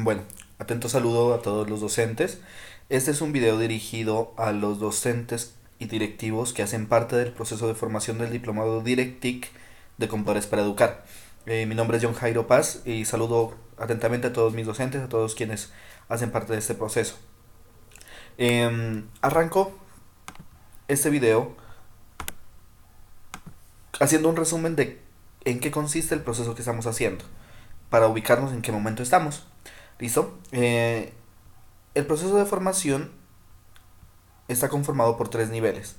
Bueno, atento saludo a todos los docentes. Este es un video dirigido a los docentes y directivos que hacen parte del proceso de formación del diplomado DIRECTIC de Computadores para Educar. Mi nombre es John Jairo Paz y saludo atentamente a todos mis docentes, a todos quienes hacen parte de este proceso. Arranco este video haciendo un resumen de en qué consiste el proceso que estamos haciendo, para ubicarnos en qué momento estamos. ¿Listo? El proceso de formación está conformado por tres niveles.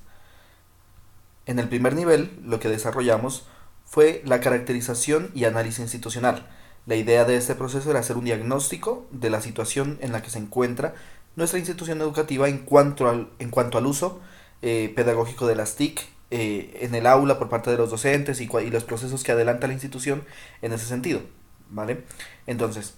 En el primer nivel, lo que desarrollamos fue la caracterización y análisis institucional. La idea de este proceso era hacer un diagnóstico de la situación en la que se encuentra nuestra institución educativa en cuanto al uso pedagógico de las TIC en el aula por parte de los docentes y los procesos que adelanta la institución en ese sentido. ¿Vale? Entonces,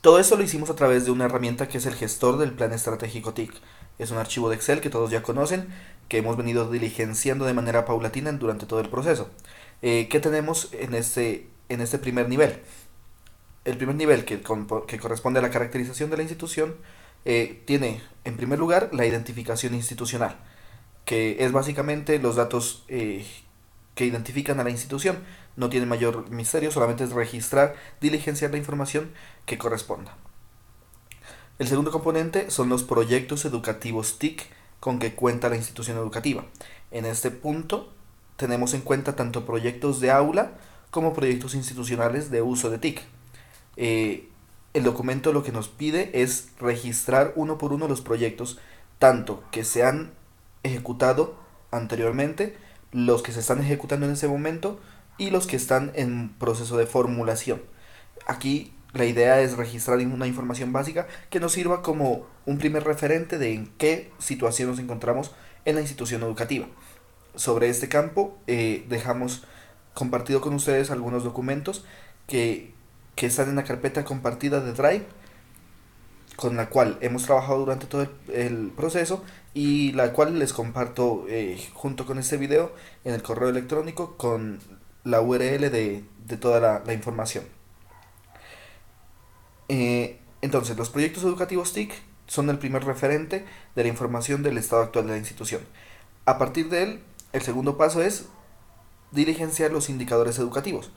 todo esto lo hicimos a través de una herramienta que es el gestor del plan estratégico TIC. Es un archivo de Excel que todos ya conocen, que hemos venido diligenciando de manera paulatina durante todo el proceso. ¿Qué tenemos en este primer nivel? El primer nivel, que corresponde a la caracterización de la institución, tiene en primer lugar la identificación institucional, que es básicamente los datos que identifican a la institución. No tiene mayor misterio, solamente es registrar, diligenciar la información que corresponda. El segundo componente son los proyectos educativos TIC con que cuenta la institución educativa. En este punto tenemos en cuenta tanto proyectos de aula como proyectos institucionales de uso de TIC. El documento lo que nos pide es registrar uno por uno los proyectos, tanto que se han ejecutado anteriormente, los que se están ejecutando en ese momento y los que están en proceso de formulación. Aquí la idea es registrar una información básica que nos sirva como un primer referente de en qué situación nos encontramos en la institución educativa. Sobre este campo dejamos compartido con ustedes algunos documentos que, que están en la carpeta compartida de Drive, con la cual hemos trabajado durante todo el proceso y la cual les comparto junto con este video en el correo electrónico con la URL de toda la información. Entonces, los proyectos educativos TIC son el primer referente de la información del estado actual de la institución. A partir de él, el segundo paso es diligenciar los indicadores educativos.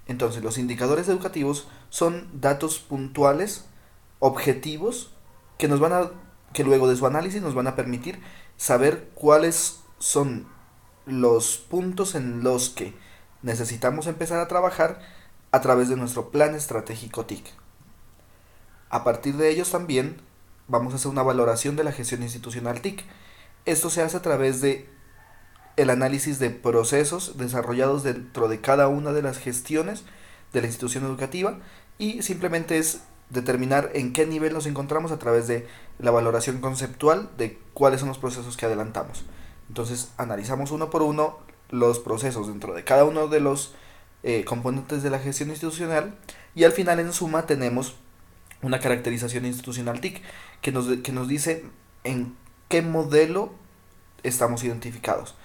Entonces, los indicadores educativos son datos puntuales, objetivos, que nos van a, que luego de su análisis nos van a permitir saber cuáles son los puntos en los que necesitamos empezar a trabajar a través de nuestro plan estratégico TIC. A partir de ellos también vamos a hacer una valoración de la gestión institucional TIC. Esto se hace a través de el análisis de procesos desarrollados dentro de cada una de las gestiones de la institución educativa y simplemente es determinar en qué nivel nos encontramos a través de la valoración conceptual de cuáles son los procesos que adelantamos. Entonces analizamos uno por uno los procesos dentro de cada uno de los componentes de la gestión institucional y al final en suma tenemos una caracterización institucional TIC que nos dice en qué modelo estamos identificados.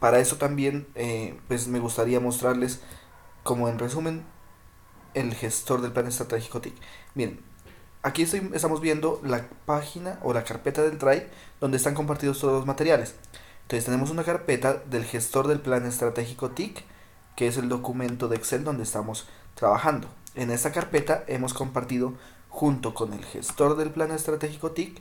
Para eso también pues me gustaría mostrarles como en resumen el gestor del plan estratégico TIC. Miren, aquí estamos viendo la página o la carpeta del Drive donde están compartidos todos los materiales. Entonces tenemos una carpeta del gestor del plan estratégico TIC, que es el documento de Excel donde estamos trabajando. En esta carpeta hemos compartido junto con el gestor del plan estratégico TIC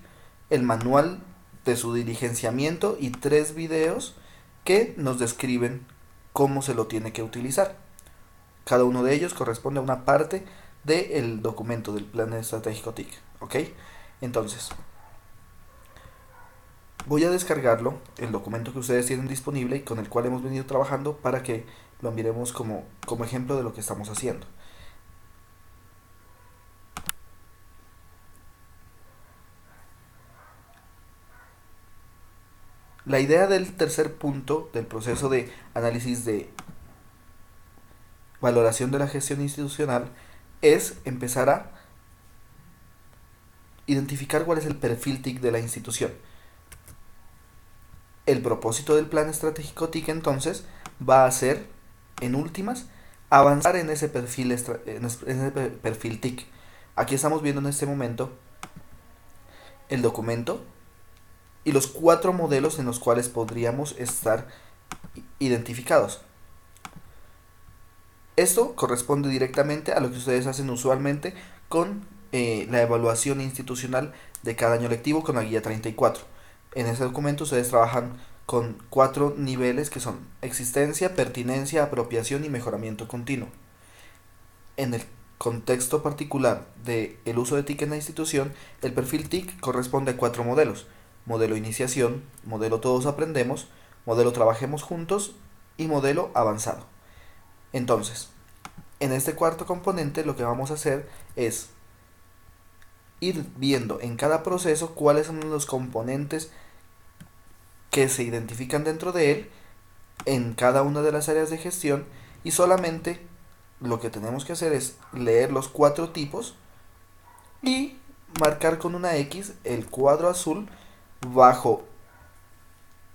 el manual de su diligenciamiento y 3 videos que nos describen cómo se lo tiene que utilizar. Cada uno de ellos corresponde a una parte del documento del plan estratégico TIC. ¿Ok? Entonces, voy a descargarlo, el documento que ustedes tienen disponible y con el cual hemos venido trabajando para que lo miremos como ejemplo de lo que estamos haciendo. La idea del tercer punto del proceso de análisis de valoración de la gestión institucional es empezar a identificar cuál es el perfil TIC de la institución. El propósito del plan estratégico TIC entonces va a ser, en últimas, avanzar en ese perfil TIC. Aquí estamos viendo en este momento el documento y los 4 modelos en los cuales podríamos estar identificados. Esto corresponde directamente a lo que ustedes hacen usualmente con la evaluación institucional de cada año lectivo con la guía 34. En ese documento ustedes trabajan con 4 niveles que son existencia, pertinencia, apropiación y mejoramiento continuo. En el contexto particular del uso de TIC en la institución, el perfil TIC corresponde a 4 modelos: modelo iniciación, modelo todos aprendemos, modelo trabajemos juntos y modelo avanzado. Entonces, en este cuarto componente lo que vamos a hacer es ir viendo en cada proceso cuáles son los componentes que se identifican dentro de él en cada una de las áreas de gestión, y solamente lo que tenemos que hacer es leer los 4 tipos y marcar con una X el cuadro azul bajo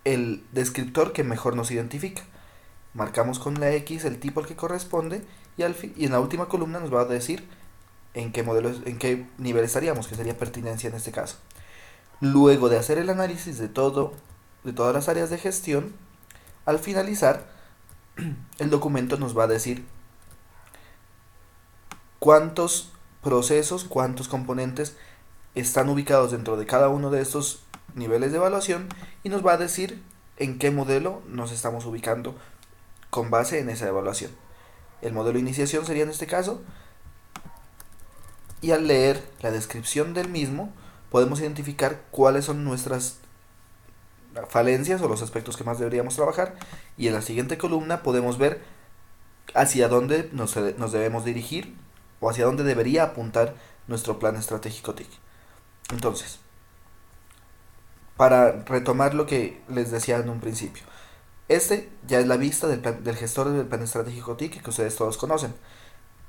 el descriptor que mejor nos identifica. Marcamos con la X el tipo al que corresponde y en la última columna nos va a decir en qué nivel estaríamos, que sería pertinencia en este caso. Luego de hacer el análisis de todas las áreas de gestión, al finalizar, el documento nos va a decir cuántos procesos, cuántos componentes están ubicados dentro de cada uno de estos niveles de evaluación, y nos va a decir en qué modelo nos estamos ubicando con base en esa evaluación. El modelo de iniciación sería en este caso, y al leer la descripción del mismo podemos identificar cuáles son nuestras falencias o los aspectos que más deberíamos trabajar, y en la siguiente columna podemos ver hacia dónde nos debemos dirigir o hacia dónde debería apuntar nuestro plan estratégico TIC. Entonces, para retomar lo que les decía en un principio, este ya es la vista del gestor del plan estratégico TIC que ustedes todos conocen.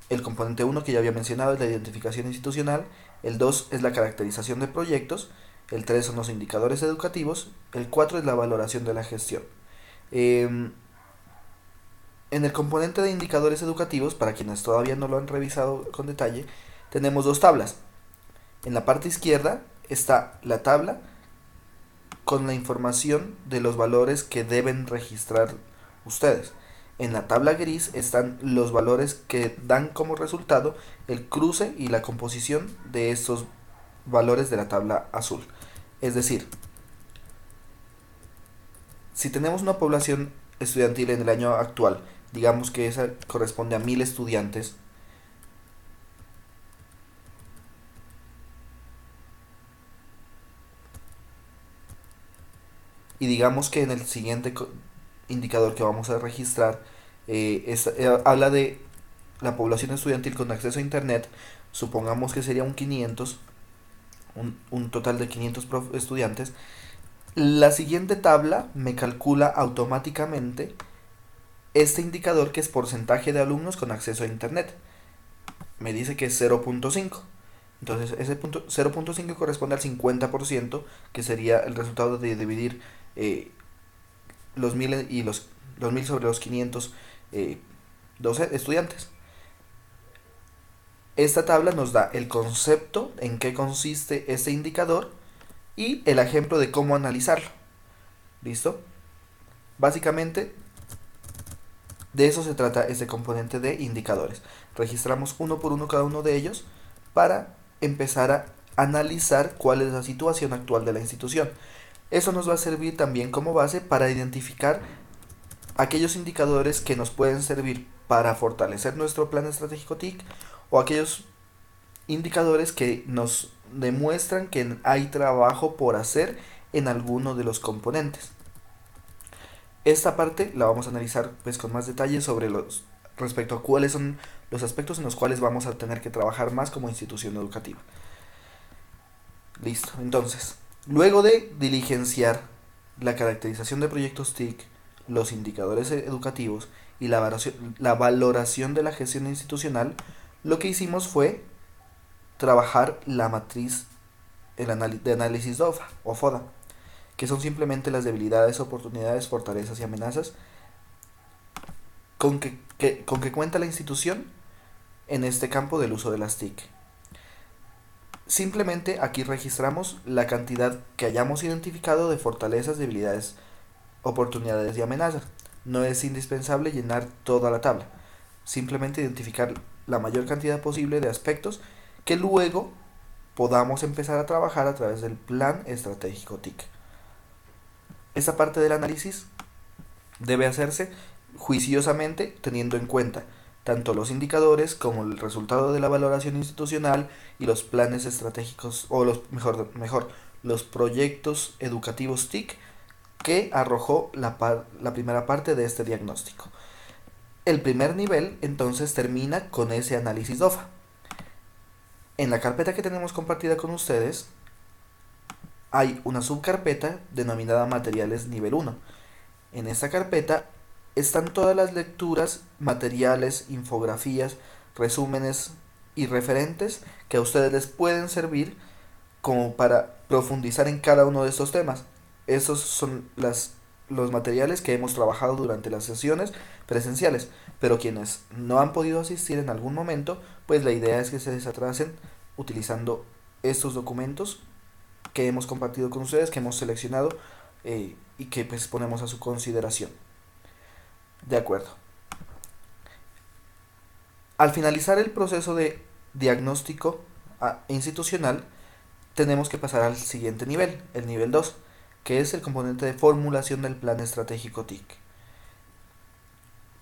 El componente 1 que ya había mencionado es la identificación institucional, el 2 es la caracterización de proyectos, el 3 son los indicadores educativos, el 4 es la valoración de la gestión. En el componente de indicadores educativos, para quienes todavía no lo han revisado con detalle, tenemos 2 tablas. En la parte izquierda está la tabla con la información de los valores que deben registrar ustedes. En la tabla gris están los valores que dan como resultado el cruce y la composición de estos valores de la tabla azul. Es decir, si tenemos una población estudiantil en el año actual, digamos que esa corresponde a 1000 estudiantes, y digamos que en el siguiente indicador que vamos a registrar habla de la población estudiantil con acceso a internet, supongamos que sería un 500, un total de 500 estudiantes. La siguiente tabla me calcula automáticamente este indicador, que es porcentaje de alumnos con acceso a internet. Me dice que es 0.5. Entonces ese 0.5 corresponde al 50%, que sería el resultado de dividir los 1000 y los 1000 sobre los 500 estudiantes. Esta tabla nos da el concepto, en qué consiste este indicador y el ejemplo de cómo analizarlo. ¿Listo? Básicamente de eso se trata este componente de indicadores. Registramos uno por uno cada uno de ellos para empezar a analizar cuál es la situación actual de la institución. Eso nos va a servir también como base para identificar aquellos indicadores que nos pueden servir para fortalecer nuestro plan estratégico TIC, o aquellos indicadores que nos demuestran que hay trabajo por hacer en alguno de los componentes. Esta parte la vamos a analizar pues con más detalle respecto a cuáles son los aspectos en los cuales vamos a tener que trabajar más como institución educativa. Listo, entonces, luego de diligenciar la caracterización de proyectos TIC, los indicadores educativos y la valoración de la gestión institucional, lo que hicimos fue trabajar la matriz de análisis DOFA o FODA, que son simplemente las debilidades, oportunidades, fortalezas y amenazas con que cuenta la institución en este campo del uso de las TIC. Simplemente aquí registramos la cantidad que hayamos identificado de fortalezas, debilidades, oportunidades y amenazas. No es indispensable llenar toda la tabla, simplemente identificar la mayor cantidad posible de aspectos que luego podamos empezar a trabajar a través del plan estratégico TIC. Esta parte del análisis debe hacerse juiciosamente teniendo en cuenta tanto los indicadores como el resultado de la valoración institucional y los planes estratégicos o los proyectos educativos TIC que arrojó la primera parte de este diagnóstico. El primer nivel entonces termina con ese análisis DOFA. En la carpeta que tenemos compartida con ustedes hay una subcarpeta denominada materiales nivel 1. En esta carpeta están todas las lecturas, materiales, infografías, resúmenes y referentes que a ustedes les pueden servir como para profundizar en cada uno de estos temas. Esos son los materiales que hemos trabajado durante las sesiones presenciales, pero quienes no han podido asistir en algún momento, pues la idea es que se desatrasen utilizando estos documentos que hemos compartido con ustedes, que hemos seleccionado y que pues ponemos a su consideración. De acuerdo. Al finalizar el proceso de diagnóstico institucional, tenemos que pasar al siguiente nivel, el nivel 2, que es el componente de formulación del plan estratégico TIC.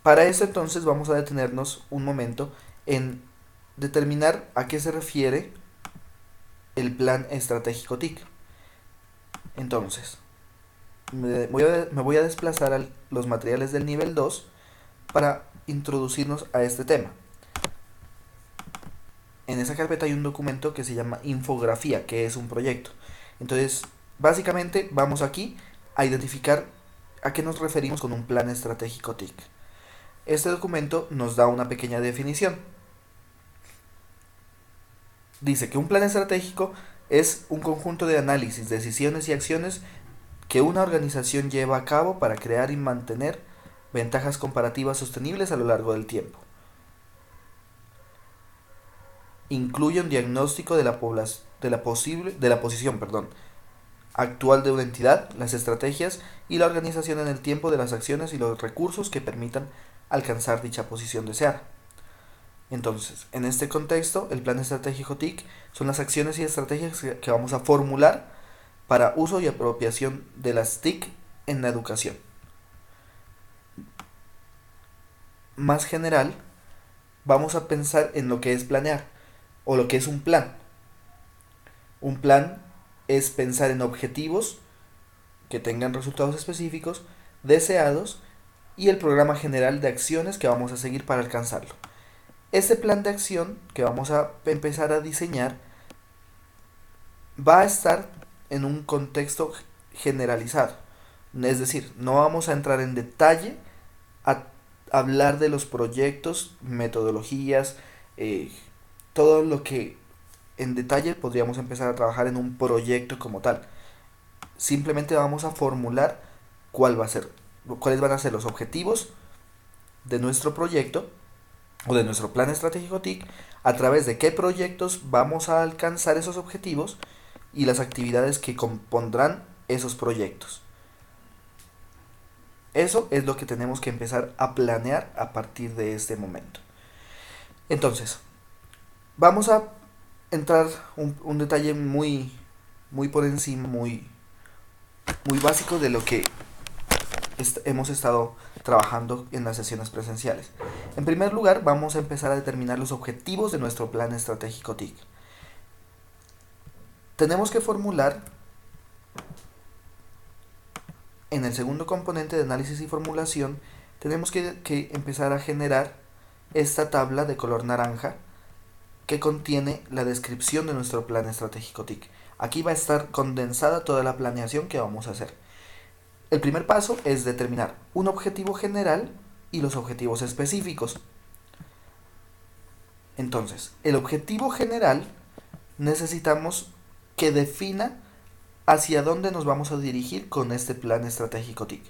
Para eso entonces vamos a detenernos un momento en determinar a qué se refiere el plan estratégico TIC. Entonces, me voy a desplazar a los materiales del nivel 2 para introducirnos a este tema. En esa carpeta hay un documento que se llama infografía, que es un proyecto. Entonces, básicamente vamos aquí a identificar a qué nos referimos con un plan estratégico TIC. Este documento nos da una pequeña definición. Dice que un plan estratégico es un conjunto de análisis, decisiones y acciones que una organización lleva a cabo para crear y mantener ventajas comparativas sostenibles a lo largo del tiempo. Incluye un diagnóstico de la posición actual de una entidad, las estrategias y la organización en el tiempo de las acciones y los recursos que permitan alcanzar dicha posición deseada. Entonces, en este contexto, el plan estratégico TIC son las acciones y estrategias que vamos a formular para uso y apropiación de las TIC en la educación. Más general, vamos a pensar en lo que es planear o lo que es un plan. Un plan es pensar en objetivos que tengan resultados específicos, deseados y el programa general de acciones que vamos a seguir para alcanzarlo. Este plan de acción que vamos a empezar a diseñar va a estar en un contexto generalizado. Es decir, no vamos a entrar en detalle a hablar de los proyectos, metodologías, todo lo que en detalle podríamos empezar a trabajar en un proyecto como tal. Simplemente vamos a formular cuáles van a ser los objetivos de nuestro proyecto o de nuestro plan estratégico TIC, a través de qué proyectos vamos a alcanzar esos objetivos y las actividades que compondrán esos proyectos. Eso es lo que tenemos que empezar a planear a partir de este momento. Entonces, vamos a entrar un detalle muy por encima, muy básico de lo que hemos estado trabajando en las sesiones presenciales. En primer lugar, vamos a empezar a determinar los objetivos de nuestro plan estratégico TIC. Tenemos que formular en el segundo componente de análisis y formulación, tenemos que empezar a generar esta tabla de color naranja que contiene la descripción de nuestro plan estratégico TIC. Aquí va a estar condensada toda la planeación que vamos a hacer. El primer paso es determinar un objetivo general y los objetivos específicos. Entonces, el objetivo general necesitamos que defina hacia dónde nos vamos a dirigir con este plan estratégico TIC.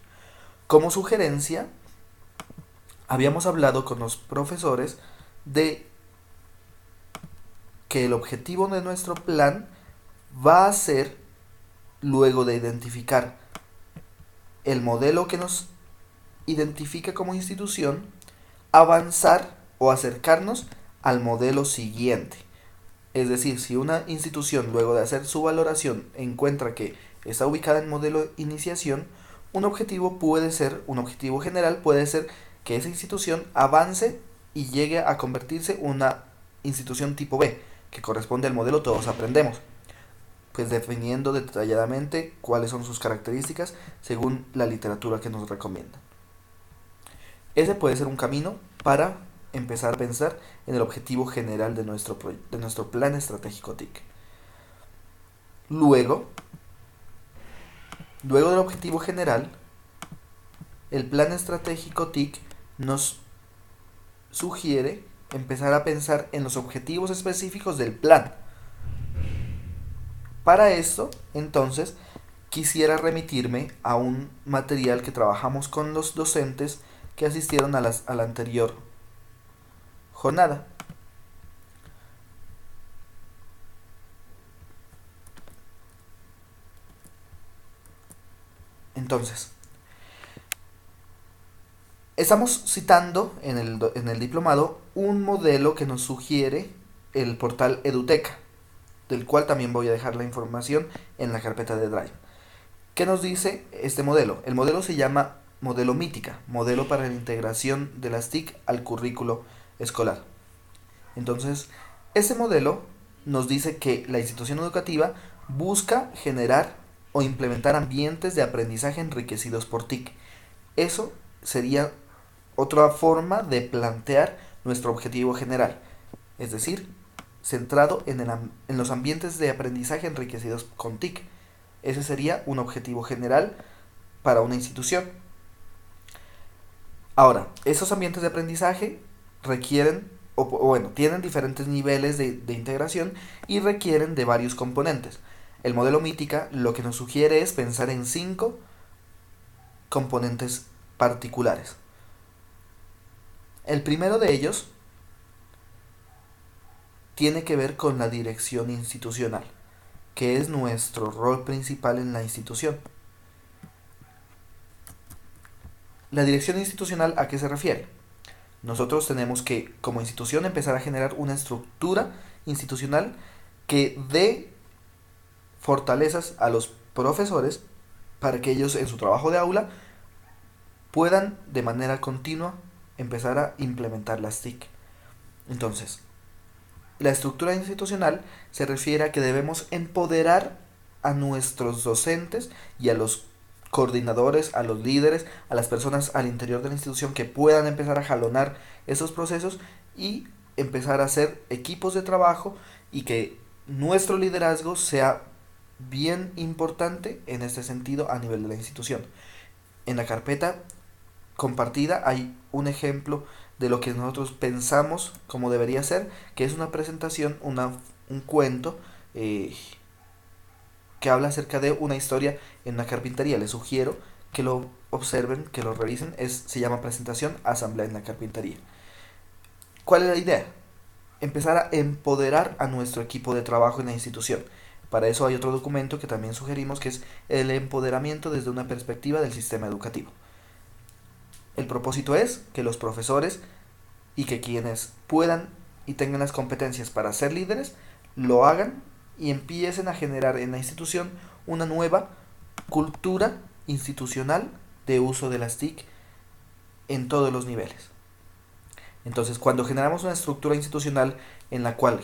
Como sugerencia, habíamos hablado con los profesores de que el objetivo de nuestro plan va a ser, luego de identificar el modelo que nos identifica como institución, avanzar o acercarnos al modelo siguiente. Es decir, si una institución, luego de hacer su valoración, encuentra que está ubicada en modelo iniciación, un objetivo general puede ser que esa institución avance y llegue a convertirse en una institución tipo B, que corresponde al modelo Todos Aprendemos, pues definiendo detalladamente cuáles son sus características según la literatura que nos recomienda. Ese puede ser un camino para empezar a pensar en el objetivo general de nuestro plan estratégico TIC. Luego del objetivo general, el plan estratégico TIC nos sugiere empezar a pensar en los objetivos específicos del plan. Para esto, entonces, quisiera remitirme a un material que trabajamos con los docentes que asistieron a la anterior jornada. Entonces, estamos citando en el diplomado un modelo que nos sugiere el portal Eduteca, del cual también voy a dejar la información en la carpeta de Drive. ¿Qué nos dice este modelo? El modelo se llama modelo Mítica, modelo para la integración de las TIC al currículo escolar. Entonces, ese modelo nos dice que la institución educativa busca generar o implementar ambientes de aprendizaje enriquecidos por TIC. Eso sería otra forma de plantear nuestro objetivo general, es decir, centrado en los ambientes de aprendizaje enriquecidos con TIC. Ese sería un objetivo general para una institución. Ahora, esos ambientes de aprendizaje requieren, tienen diferentes niveles de integración y requieren de varios componentes. El modelo Mítica lo que nos sugiere es pensar en 5 componentes particulares. El primero de ellos tiene que ver con la dirección institucional, que es nuestro rol principal en la institución. ¿La dirección institucional a qué se refiere? Nosotros tenemos que, como institución, empezar a generar una estructura institucional que dé fortalezas a los profesores para que ellos en su trabajo de aula puedan de manera continua empezar a implementar las TIC. Entonces, la estructura institucional se refiere a que debemos empoderar a nuestros docentes y a los coordinadores, a los líderes, a las personas al interior de la institución que puedan empezar a jalonar esos procesos y empezar a hacer equipos de trabajo y que nuestro liderazgo sea bien importante en este sentido a nivel de la institución. En la carpeta compartida hay un ejemplo de lo que nosotros pensamos como debería ser, que es una presentación, un cuento que habla acerca de una historia en una carpintería. Les sugiero que lo observen, que lo revisen. Se llama presentación Asamblea en la carpintería. ¿Cuál es la idea? Empezar a empoderar a nuestro equipo de trabajo en la institución. Para eso hay otro documento que también sugerimos, que es el empoderamiento desde una perspectiva del sistema educativo. El propósito es que los profesores y que quienes puedan y tengan las competencias para ser líderes lo hagan y empiecen a generar en la institución una nueva cultura institucional de uso de las TIC en todos los niveles. Entonces, cuando generamos una estructura institucional en la cual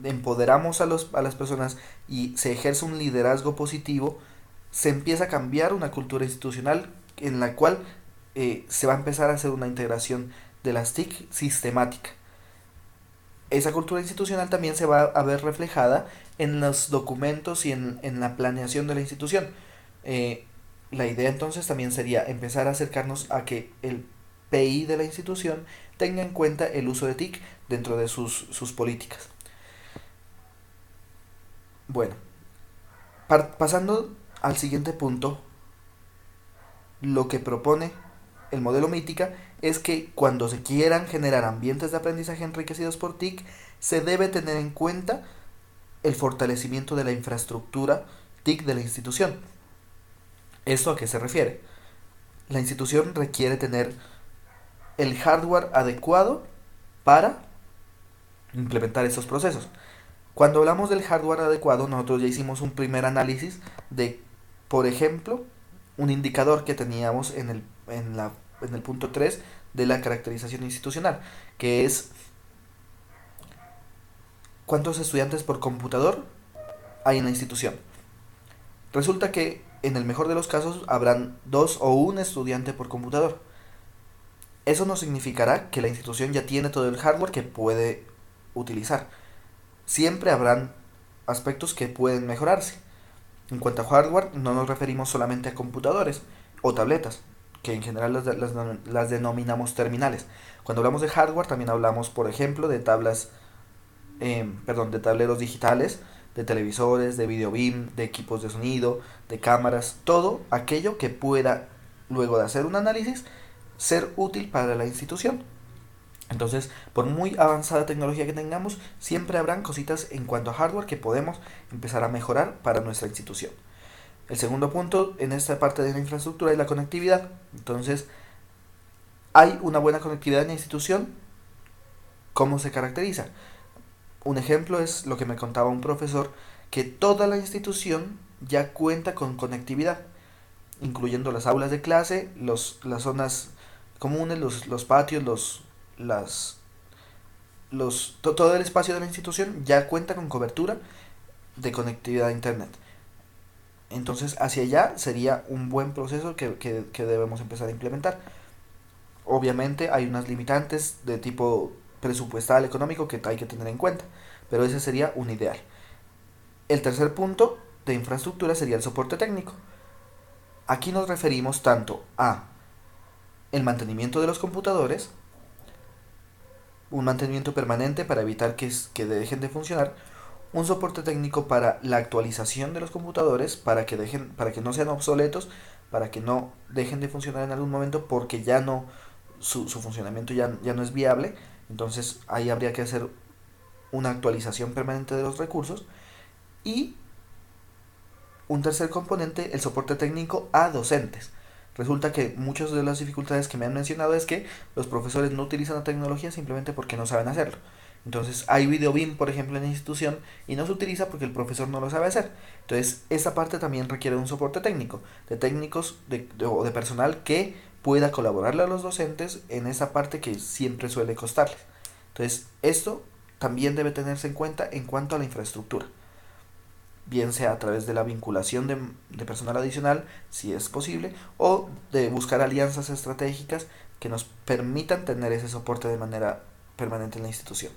empoderamos a las personas y se ejerce un liderazgo positivo, se empieza a cambiar una cultura institucional en la cual se va a empezar a hacer una integración de las TIC sistemática. Esa cultura institucional también se va a ver reflejada en los documentos y en la planeación de la institución. La idea entonces también sería empezar a acercarnos a que el PI de la institución tenga en cuenta el uso de TIC dentro de sus políticas. Bueno, pasando al siguiente punto, lo que propone el modelo Mítica es que cuando se quieran generar ambientes de aprendizaje enriquecidos por TIC, se debe tener en cuenta el fortalecimiento de la infraestructura TIC de la institución. ¿Esto a qué se refiere? La institución requiere tener el hardware adecuado para implementar estos procesos. Cuando hablamos del hardware adecuado, nosotros ya hicimos un primer análisis de, por ejemplo, un indicador que teníamos en el punto 3 de la caracterización institucional, que es cuántos estudiantes por computador hay en la institución. Resulta que en el mejor de los casos habrán 2 o 1 estudiante por computador. Eso no significará que la institución ya tiene todo el hardware que puede utilizar. Siempre habrán aspectos que pueden mejorarse. En cuanto a hardware, no nos referimos solamente a computadores o tabletas, que en general las denominamos terminales. Cuando hablamos de hardware, también hablamos, por ejemplo, de de tableros digitales, de televisores, de video beam, de equipos de sonido, de cámaras, todo aquello que pueda, luego de hacer un análisis, ser útil para la institución. Entonces, por muy avanzada tecnología que tengamos, siempre habrán cositas en cuanto a hardware que podemos empezar a mejorar para nuestra institución. El segundo punto en esta parte de la infraestructura es la conectividad. Entonces, ¿hay una buena conectividad en la institución? ¿Cómo se caracteriza? Un ejemplo es lo que me contaba un profesor, que toda la institución ya cuenta con conectividad, incluyendo las aulas de clase, las zonas comunes, los patios, las, todo el espacio de la institución ya cuenta con cobertura de conectividad a internet. Entonces, hacia allá sería un buen proceso que debemos empezar a implementar. Obviamente hay unas limitantes de tipo presupuestal, económico, que hay que tener en cuenta, pero ese sería un ideal. El tercer punto de infraestructura sería el soporte técnico. Aquí nos referimos tanto a el mantenimiento de los computadores, un mantenimiento permanente para evitar que dejen de funcionar, un soporte técnico para la actualización de los computadores, para que no sean obsoletos, para que no dejen de funcionar en algún momento porque ya no, su funcionamiento ya no es viable. Entonces ahí habría que hacer una actualización permanente de los recursos. Y un tercer componente, el soporte técnico a docentes. Resulta que muchas de las dificultades que me han mencionado es que los profesores no utilizan la tecnología simplemente porque no saben hacerlo. Entonces hay video BIM, por ejemplo, en la institución y no se utiliza porque el profesor no lo sabe hacer. Entonces esa parte también requiere un soporte técnico, de técnicos o de personal que pueda colaborarle a los docentes en esa parte que siempre suele costarles. Entonces esto también debe tenerse en cuenta en cuanto a la infraestructura, bien sea a través de la vinculación de personal adicional, si es posible, o de buscar alianzas estratégicas que nos permitan tener ese soporte de manera permanente en la institución.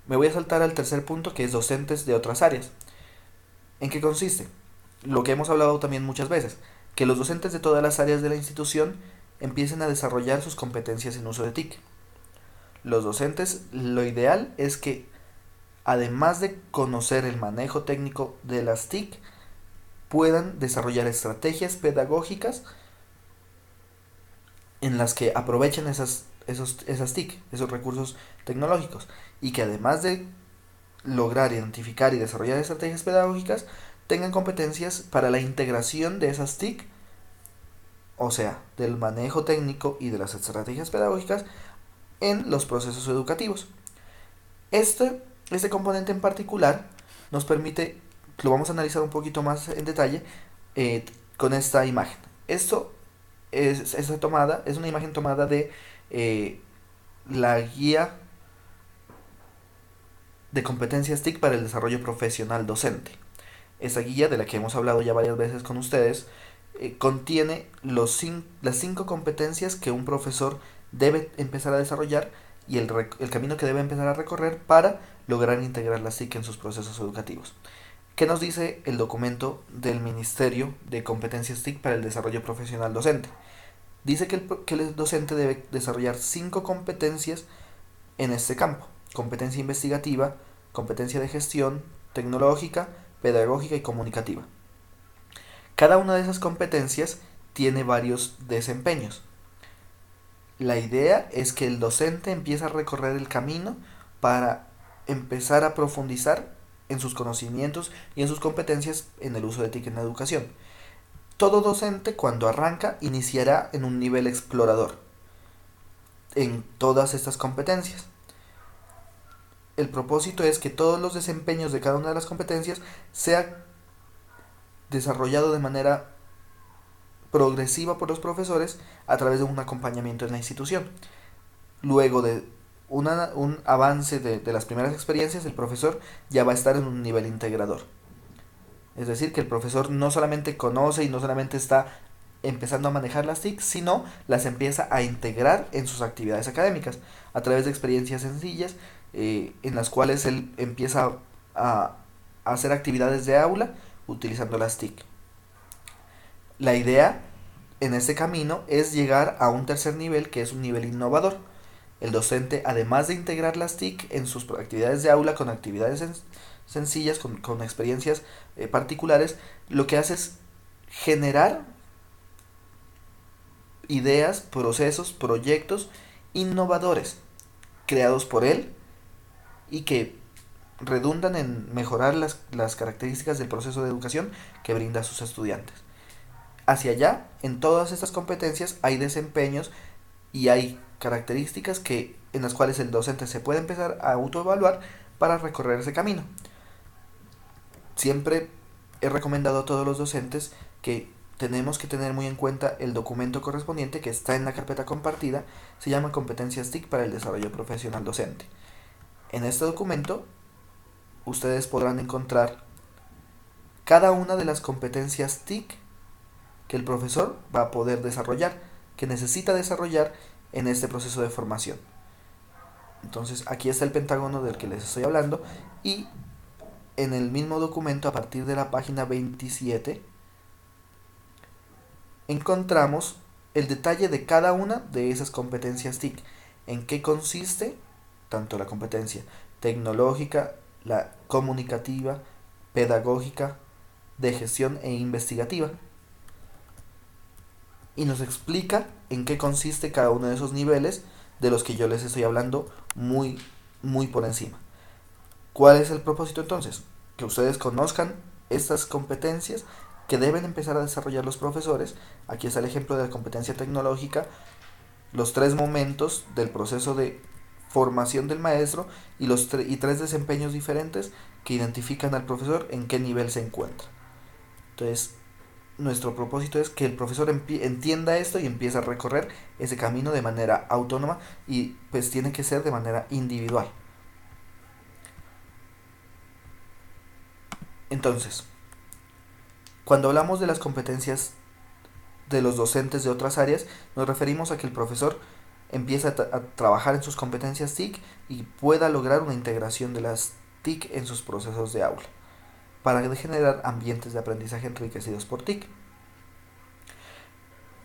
Me voy a saltar al tercer punto, que es docentes de otras áreas. ¿En qué consiste? Lo que hemos hablado también muchas veces, que los docentes de todas las áreas de la institución empiecen a desarrollar sus competencias en uso de TIC. Los docentes, lo ideal es que, además de conocer el manejo técnico de las TIC, puedan desarrollar estrategias pedagógicas en las que aprovechen esas TIC, esos recursos tecnológicos, y que además de lograr identificar y desarrollar estrategias pedagógicas, tengan competencias para la integración de esas TIC, o sea, del manejo técnico y de las estrategias pedagógicas en los procesos educativos. Este componente en particular nos permite, lo vamos a analizar un poquito más en detalle con esta imagen. Es una imagen tomada de la guía de competencias TIC para el desarrollo profesional docente. Esta guía, de la que hemos hablado ya varias veces con ustedes, contiene las 5 competencias que un profesor debe empezar a desarrollar y el camino que debe empezar a recorrer para lograr integrar las TIC en sus procesos educativos. ¿Qué nos dice el documento del Ministerio de Competencias TIC para el Desarrollo Profesional Docente? Dice que el docente debe desarrollar 5 competencias en este campo: competencia investigativa, competencia de gestión, tecnológica, pedagógica y comunicativa. Cada una de esas competencias tiene varios desempeños. La idea es que el docente empiece a recorrer el camino para empezar a profundizar en sus conocimientos y en sus competencias en el uso de TIC en la educación. Todo docente cuando arranca iniciará en un nivel explorador en todas estas competencias. El propósito es que todos los desempeños de cada una de las competencias sea desarrollado de manera progresiva por los profesores a través de un acompañamiento en la institución. Luego de un avance de las primeras experiencias, el profesor ya va a estar en un nivel integrador. Es decir, que el profesor no solamente conoce y no solamente está empezando a manejar las TIC, sino las empieza a integrar en sus actividades académicas a través de experiencias sencillas en las cuales él empieza a hacer actividades de aula utilizando las TIC. La idea en este camino es llegar a un tercer nivel, que es un nivel innovador. El docente, además de integrar las TIC en sus actividades de aula con actividades sencillas, con experiencias particulares, lo que hace es generar ideas, procesos, proyectos innovadores creados por él y que redundan en mejorar las características del proceso de educación que brinda a sus estudiantes. Hacia allá, en todas estas competencias hay desempeños y hay características en las cuales el docente se puede empezar a autoevaluar para recorrer ese camino. Siempre he recomendado a todos los docentes que tenemos que tener muy en cuenta el documento correspondiente que está en la carpeta compartida, se llama Competencias TIC para el Desarrollo Profesional Docente. En este documento ustedes podrán encontrar cada una de las competencias TIC que el profesor va a poder desarrollar, que necesita desarrollar en este proceso de formación. Entonces aquí está el pentágono del que les estoy hablando y en el mismo documento, a partir de la página 27, encontramos el detalle de cada una de esas competencias TIC, en qué consiste tanto la competencia tecnológica, la comunicativa, pedagógica, de gestión e investigativa. Y nos explica en qué consiste cada uno de esos niveles de los que yo les estoy hablando muy por encima. ¿Cuál es el propósito entonces? Que ustedes conozcan estas competencias que deben empezar a desarrollar los profesores. Aquí está el ejemplo de la competencia tecnológica, los 3 momentos del proceso de formación del maestro y los 3 desempeños diferentes que identifican al profesor en qué nivel se encuentra. Entonces, nuestro propósito es que el profesor entienda esto y empiece a recorrer ese camino de manera autónoma y pues tiene que ser de manera individual. Entonces, cuando hablamos de las competencias de los docentes de otras áreas, nos referimos a que el profesor empieza a trabajar en sus competencias TIC y pueda lograr una integración de las TIC en sus procesos de aula, para generar ambientes de aprendizaje enriquecidos por TIC.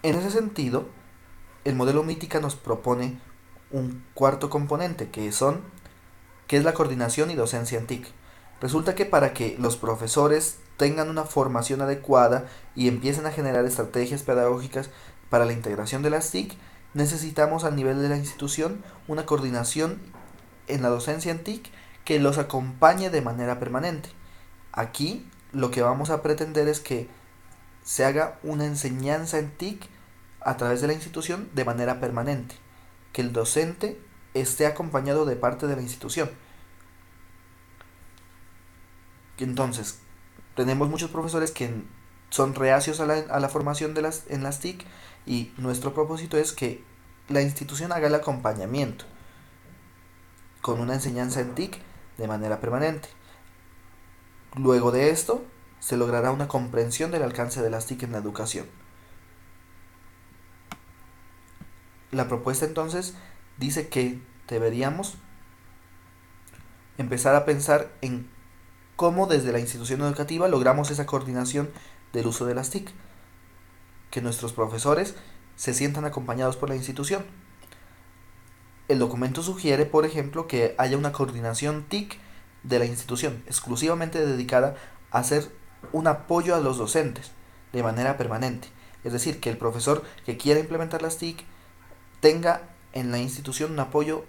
En ese sentido, el modelo Mítica nos propone un cuarto componente, que es la coordinación y docencia en TIC. Resulta que para que los profesores tengan una formación adecuada y empiecen a generar estrategias pedagógicas para la integración de las TIC, necesitamos a nivel de la institución una coordinación en la docencia en TIC que los acompañe de manera permanente. Aquí lo que vamos a pretender es que se haga una enseñanza en TIC a través de la institución de manera permanente, que el docente esté acompañado de parte de la institución. Entonces, tenemos muchos profesores que son reacios a la formación en las TIC y nuestro propósito es que la institución haga el acompañamiento con una enseñanza en TIC de manera permanente. Luego de esto, se logrará una comprensión del alcance de las TIC en la educación. La propuesta entonces dice que deberíamos empezar a pensar en cómo desde la institución educativa logramos esa coordinación del uso de las TIC, que nuestros profesores se sientan acompañados por la institución. El documento sugiere, por ejemplo, que haya una coordinación TIC de la institución, exclusivamente dedicada a hacer un apoyo a los docentes de manera permanente. Es decir, que el profesor que quiera implementar las TIC tenga en la institución un apoyo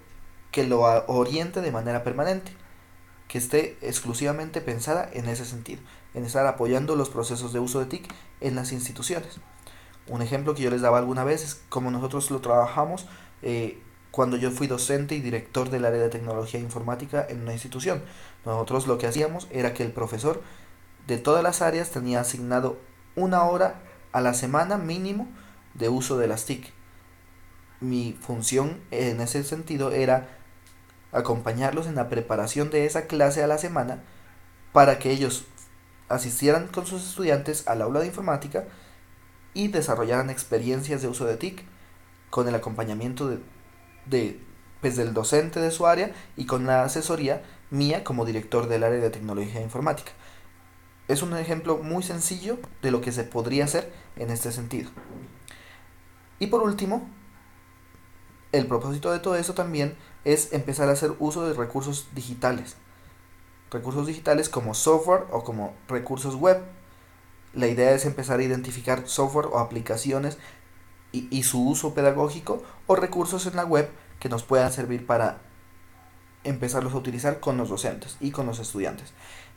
que lo oriente de manera permanente, que esté exclusivamente pensada en ese sentido, en estar apoyando los procesos de uso de TIC en las instituciones. Un ejemplo que yo les daba alguna vez es como nosotros lo trabajamos cuando yo fui docente y director del área de tecnología e informática en una institución. Nosotros lo que hacíamos era que el profesor de todas las áreas tenía asignado una hora a la semana mínimo de uso de las TIC. Mi función en ese sentido era acompañarlos en la preparación de esa clase a la semana para que ellos asistieran con sus estudiantes al aula de informática y desarrollaran experiencias de uso de TIC con el acompañamiento pues, del docente de su área y con la asesoría mía como director del área de tecnología e informática. Es un ejemplo muy sencillo de lo que se podría hacer en este sentido. Y por último, el propósito de todo eso también es empezar a hacer uso de recursos digitales. Recursos digitales como software o como recursos web. La idea es empezar a identificar software o aplicaciones y su uso pedagógico o recursos en la web que nos puedan servir para empezarlos a utilizar con los docentes y con los estudiantes.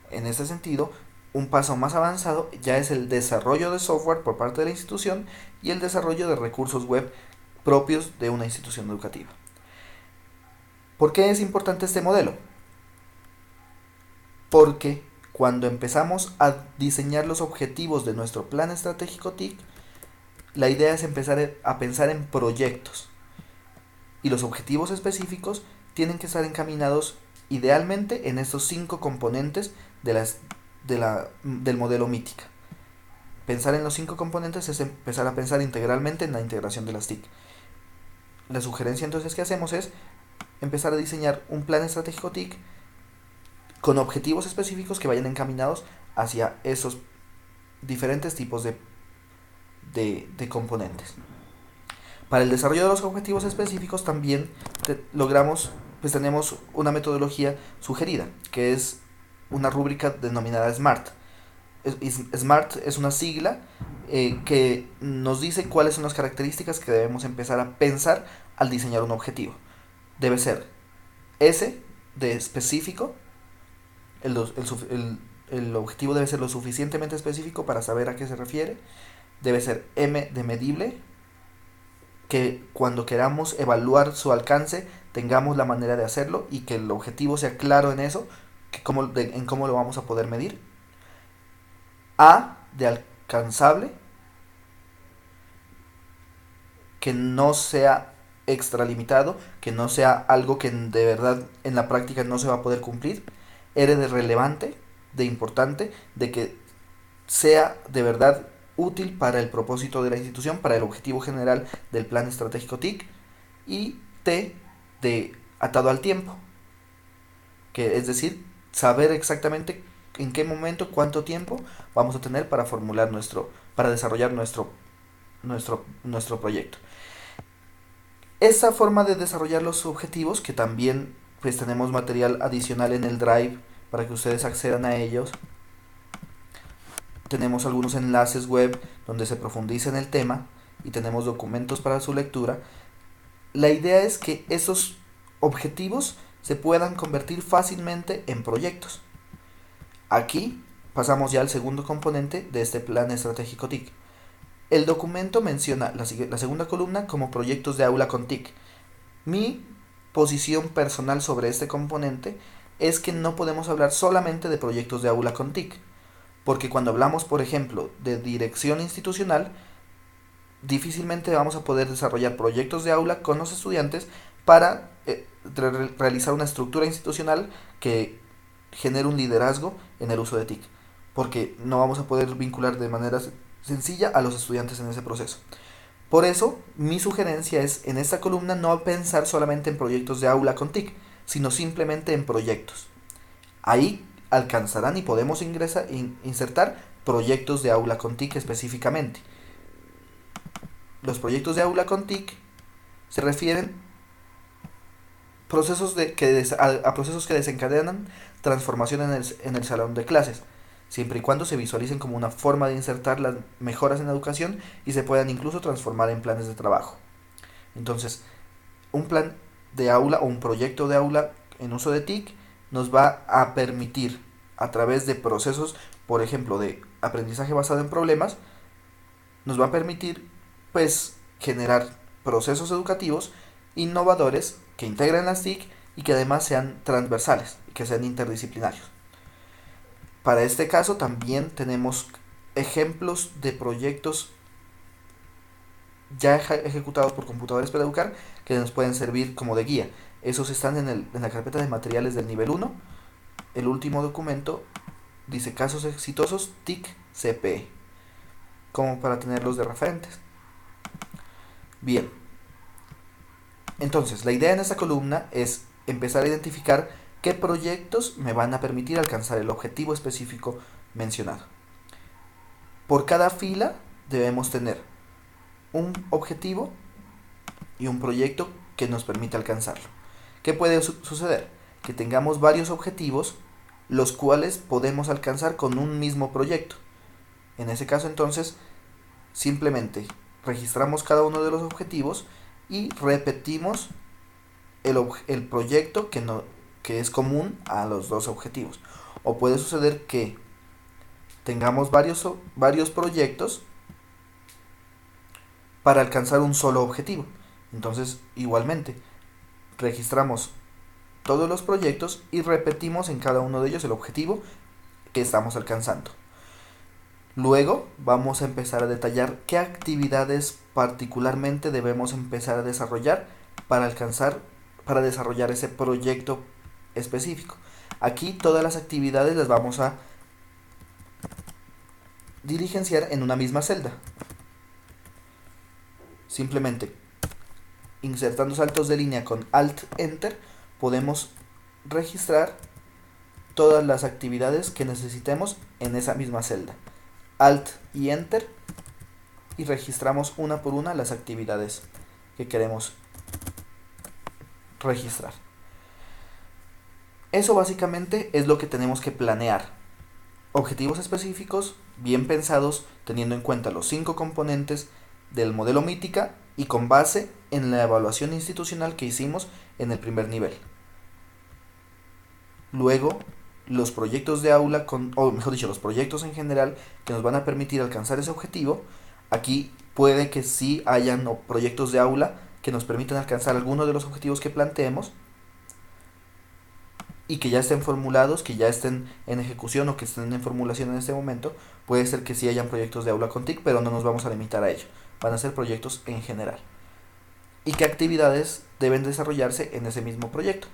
En este sentido, un paso más avanzado ya es el desarrollo de software por parte de la institución y el desarrollo de recursos web propios de una institución educativa. ¿Por qué es importante este modelo? Porque cuando empezamos a diseñar los objetivos de nuestro plan estratégico TIC, la idea es empezar a pensar en proyectos. Y los objetivos específicos tienen que estar encaminados idealmente en estos 5 componentes del modelo Mítica. Pensar en los 5 componentes es empezar a pensar integralmente en la integración de las TIC. La sugerencia entonces que hacemos es empezar a diseñar un plan estratégico TIC con objetivos específicos que vayan encaminados hacia esos diferentes tipos de componentes. Para el desarrollo de los objetivos específicos también tenemos una metodología sugerida, que es una rúbrica denominada SMART. SMART es una sigla que nos dice cuáles son las características que debemos empezar a pensar al diseñar un objetivo. Debe ser S de específico, el objetivo debe ser lo suficientemente específico para saber a qué se refiere. Debe ser M de medible, que cuando queramos evaluar su alcance tengamos la manera de hacerlo y que el objetivo sea claro en eso, en cómo lo vamos a poder medir. A de alcanzable, que no sea extralimitado, que no sea algo que de verdad en la práctica no se va a poder cumplir. R de relevante, de importante, de que sea de verdad útil para el propósito de la institución, para el objetivo general del plan estratégico TIC. Y T de atado al tiempo, que es decir, saber exactamente en qué momento, cuánto tiempo vamos a tener para desarrollar nuestro proyecto. Esa forma de desarrollar los objetivos, que también pues tenemos material adicional en el Drive para que ustedes accedan a ellos. Tenemos algunos enlaces web donde se profundiza en el tema y tenemos documentos para su lectura. La idea es que esos objetivos se puedan convertir fácilmente en proyectos. Aquí pasamos ya al segundo componente de este plan estratégico TIC. El documento menciona la segunda columna como proyectos de aula con TIC. Mi posición personal sobre este componente es que no podemos hablar solamente de proyectos de aula con TIC, porque cuando hablamos, por ejemplo, de dirección institucional, difícilmente vamos a poder desarrollar proyectos de aula con los estudiantes para realizar una estructura institucional que genere un liderazgo en el uso de TIC, porque no vamos a poder vincular de manera sencilla a los estudiantes en ese proceso. Por eso, mi sugerencia es en esta columna no pensar solamente en proyectos de aula con TIC, sino simplemente en proyectos. Ahí alcanzarán y podemos insertar proyectos de aula con TIC específicamente. Los proyectos de aula con TIC se refieren a procesos que desencadenan transformación en el salón de clases, siempre y cuando se visualicen como una forma de insertar las mejoras en la educación y se puedan incluso transformar en planes de trabajo. Entonces, un plan de aula o un proyecto de aula en uso de TIC nos va a permitir, a través de procesos, por ejemplo, de aprendizaje basado en problemas, nos va a permitir pues generar procesos educativos innovadores que integren las TIC y que además sean transversales, que sean interdisciplinarios. Para este caso también tenemos ejemplos de proyectos ya ejecutados por computadores para educar que nos pueden servir como de guía. Esos están en la carpeta de materiales del nivel 1. El último documento dice casos exitosos TIC CPE, como para tenerlos de referentes. Bien, entonces la idea en esta columna es empezar a identificar qué proyectos me van a permitir alcanzar el objetivo específico mencionado. Por cada fila debemos tener un objetivo y un proyecto que nos permita alcanzarlo. ¿Qué puede suceder? Que tengamos varios objetivos los cuales podemos alcanzar con un mismo proyecto. En ese caso entonces simplemente registramos cada uno de los objetivos y repetimos el proyecto que es común a los dos objetivos. O puede suceder que tengamos varios proyectos para alcanzar un solo objetivo. Entonces, igualmente, registramos todos los proyectos y repetimos en cada uno de ellos el objetivo que estamos alcanzando. Luego vamos a empezar a detallar qué actividades particularmente debemos empezar a desarrollar para desarrollar ese proyecto específico. Aquí todas las actividades las vamos a diligenciar en una misma celda. Simplemente insertando saltos de línea con Alt Enter podemos registrar todas las actividades que necesitemos en esa misma celda. Alt y Enter y registramos una por una las actividades que queremos registrar. Eso básicamente es lo que tenemos que planear. Objetivos específicos, bien pensados, teniendo en cuenta los 5 componentes del modelo Mítica y con base en la evaluación institucional que hicimos en el primer nivel. Luego, los proyectos de aula, o mejor dicho, los proyectos en general que nos van a permitir alcanzar ese objetivo. Aquí puede que sí hayan proyectos de aula que nos permitan alcanzar alguno de los objetivos que planteemos y que ya estén formulados, que ya estén en ejecución o que estén en formulación en este momento. Puede ser que sí hayan proyectos de aula con TIC, pero no nos vamos a limitar a ello. Van a ser proyectos en general. ¿Y qué actividades deben desarrollarse en ese mismo proyecto?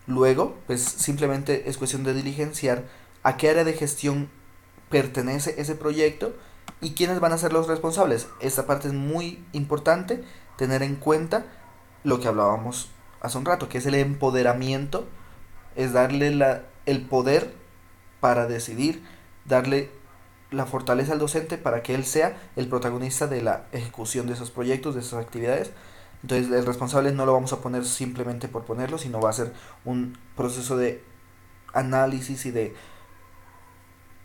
Luego, pues simplemente es cuestión de diligenciar a qué área de gestión pertenece ese proyecto y quiénes van a ser los responsables. Esta parte es muy importante tener en cuenta lo que hablábamos hace un rato, que es el empoderamiento, es darle el poder para decidir, darle la fortaleza al docente para que él sea el protagonista de la ejecución de esos proyectos, de esas actividades. Entonces el responsable no lo vamos a poner simplemente por ponerlo, sino va a ser un proceso de análisis y de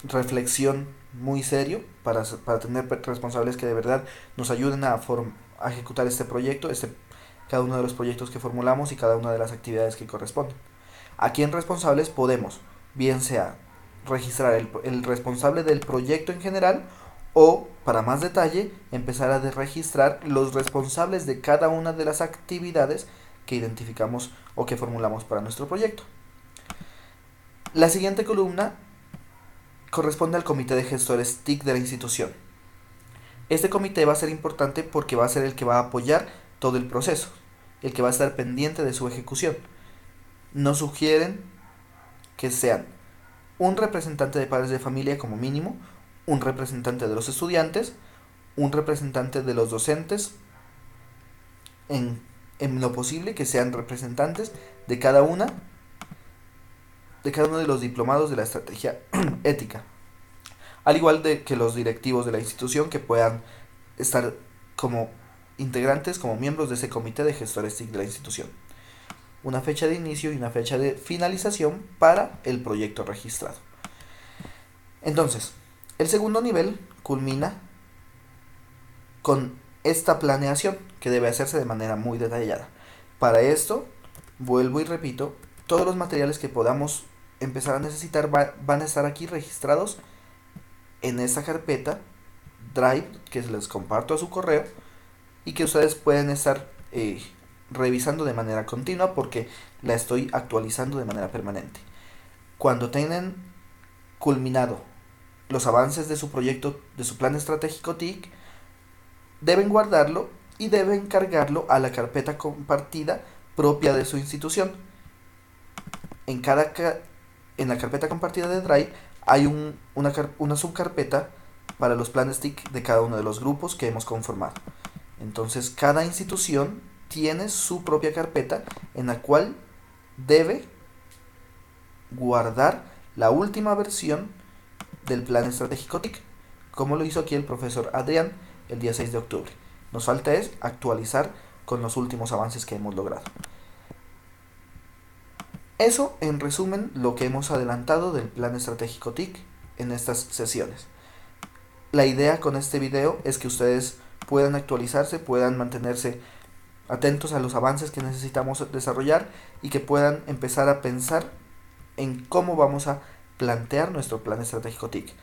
reflexión muy serio para tener responsables que de verdad nos ayuden a ejecutar este proyecto, cada uno de los proyectos que formulamos y cada una de las actividades que corresponden. Aquí en responsables podemos, bien sea registrar el responsable del proyecto en general o, para más detalle, empezar a registrar los responsables de cada una de las actividades que identificamos o que formulamos para nuestro proyecto. La siguiente columna corresponde al comité de gestores TIC de la institución. Este comité va a ser importante porque va a ser el que va a apoyar todo el proceso, el que va a estar pendiente de su ejecución. Nos sugieren que sean un representante de padres de familia como mínimo, un representante de los estudiantes, un representante de los docentes, en lo posible que sean representantes de cada uno de los diplomados de la estrategia ética, al igual de que los directivos de la institución que puedan estar como integrantes, como miembros de ese comité de gestores TIC de la institución. Una fecha de inicio y una fecha de finalización para el proyecto registrado. Entonces, el segundo nivel culmina con esta planeación que debe hacerse de manera muy detallada. Para esto, vuelvo y repito, todos los materiales que podamos empezar a necesitar van a estar aquí registrados en esta carpeta Drive que les comparto a su correo y que ustedes pueden estar revisando de manera continua porque la estoy actualizando de manera permanente. Cuando tengan culminado los avances de su proyecto, de su plan estratégico TIC, deben guardarlo y deben cargarlo a la carpeta compartida propia de su institución. En la carpeta compartida de Drive hay una subcarpeta para los planes TIC de cada uno de los grupos que hemos conformado. Entonces cada institución tiene su propia carpeta en la cual debe guardar la última versión del plan estratégico TIC, como lo hizo aquí el profesor Adrián el día 6 de octubre. Nos falta es actualizar con los últimos avances que hemos logrado. Eso, en resumen, lo que hemos adelantado del plan estratégico TIC en estas sesiones. La idea con este video es que ustedes puedan actualizarse, puedan mantenerse atentos a los avances que necesitamos desarrollar y que puedan empezar a pensar en cómo vamos a plantear nuestro plan estratégico TIC.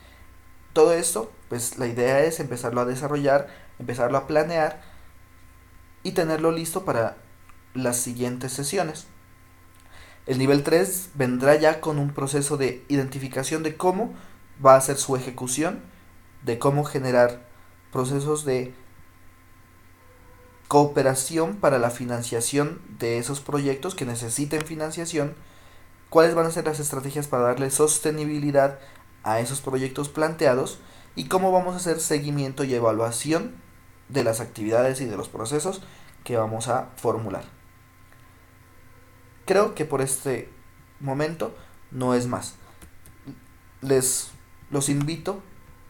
Todo esto, pues la idea es empezarlo a desarrollar, empezarlo a planear y tenerlo listo para las siguientes sesiones. El nivel 3 vendrá ya con un proceso de identificación de cómo va a ser su ejecución, de cómo generar procesos de cooperación para la financiación de esos proyectos que necesiten financiación, cuáles van a ser las estrategias para darle sostenibilidad a esos proyectos planteados y cómo vamos a hacer seguimiento y evaluación de las actividades y de los procesos que vamos a formular. Creo que por este momento no es más. Los invito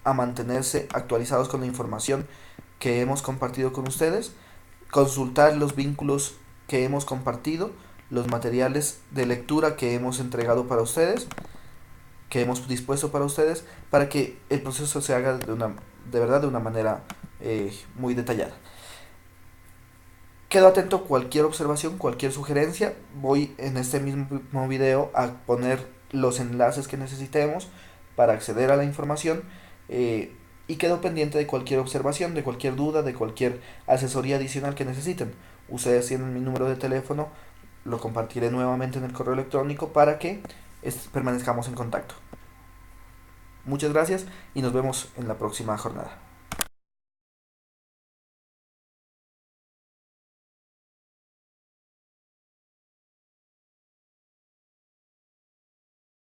a mantenerse actualizados con la información que hemos compartido con ustedes, consultar los vínculos que hemos compartido, los materiales de lectura que hemos entregado para ustedes, que hemos dispuesto para ustedes, para que el proceso se haga de verdad de una manera muy detallada. Quedo atento a cualquier observación, cualquier sugerencia. Voy en este mismo video a poner los enlaces que necesitemos para acceder a la información y quedo pendiente de cualquier observación, de cualquier duda, de cualquier asesoría adicional que necesiten. Ustedes tienen mi número de teléfono, lo compartiré nuevamente en el correo electrónico para que permanezcamos en contacto. Muchas gracias y nos vemos en la próxima jornada.